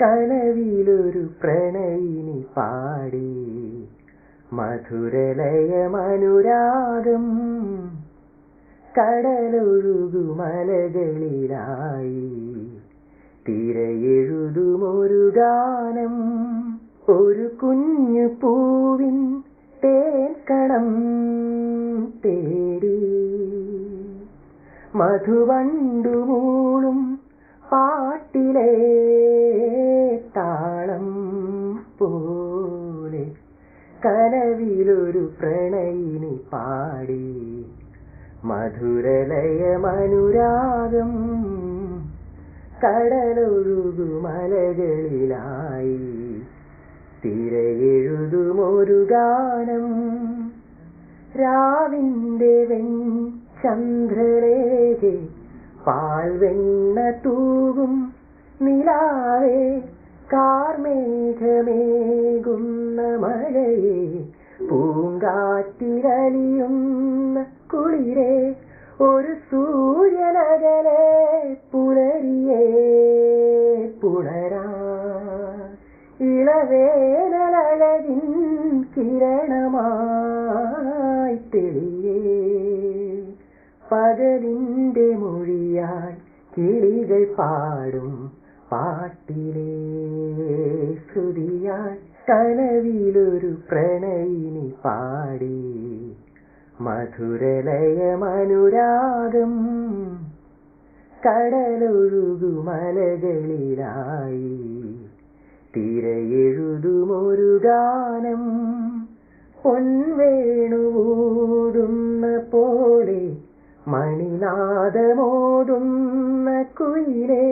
കനവിലൊരു പ്രണയിനി പാടി മധുരലയമനുരാഗം കടലൊഴുകുമലകളിലായി തിരയെഴുതുമൊരു ഗാനം ഒരു കുഞ്ഞു പൂവിൻ തേൻകണം തേടി മധുവണ്ടുമൂളും പാട്ടിലെ താളം പോലെ കനവിലൊരു പ്രണയിനി പാടി മധുരലയമനുരാഗം കടലൊഴുകുമലകളിലായി തിരയെഴുതുമൊരു ഗാനം രാവിന്റെ ചന്ദ്രരേഖെ പാൽവെണ്ണ തൂകും നിലാവേ കാർമേഘമേകുന്ന മഴയെ പൂങ്കാറ്റിലലിയുന്ന കുളിരേ ഒരു സൂര്യനകലെ പുലരിയേ പുണരാ ഇളവേനലഴകിൻ കിരണമായി തെളിയേ പകലിന്റെ മൊഴിയായി കിളികൾ പാടും പാട്ടിലെ ശ്രുതിയായി കനവിലൊരു പ്രണയിനി പാടി മധുരലയമനുരാഗം കടലൊഴുകുമലകളിലായി തിരയെഴുതുമൊരു ഗാനം പൊൻവേണുവൂതുന്ന പോലെ മണിനാദമോതുന്ന കുയിലേ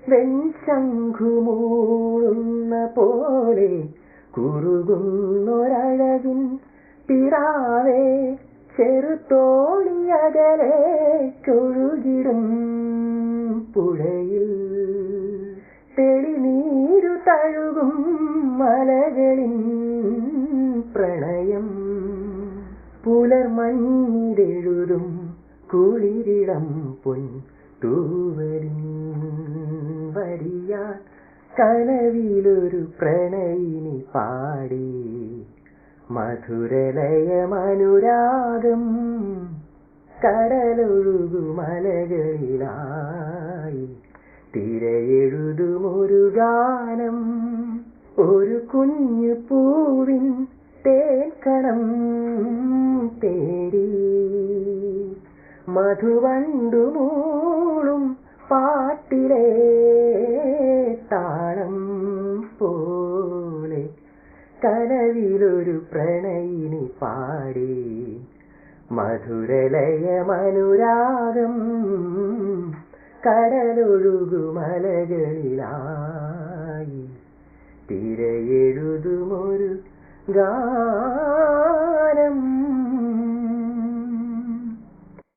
വെൺശംഖുമൂളുന്ന പോലെ കുറുകുന്നൊരഴകിൻ പിറാവേ ചെറുതോണിയകലെ കൊഴുകിടും പുഴയിൽ തെളിനീരു തഴുകും മലകളിൻ പ്രണയം പുലർമഞ്ഞിലെഴുതും കുളിരിളം പൊൻ തൂവലിൻ വരിയാൽ കനവിലൊരു പ്രണയിനി പാടി മധുരലയമനുരാഗം കടലൊഴുകുമലകളിലായി തിരയെഴുതുമൊരു ഗാനം ഒരു കുഞ്ഞു പൂവിൻ തേൻകണം തേടി മധുവണ്ടുമൂളും പാട്ടിലെ താളം പോലെ കനവിലൊരു പ്രണയിനി പാടി മധുരലയമനുരാഗം കടലൊഴുകുമലകളിലായി തിരയെഴുതുമൊരു ഗാനം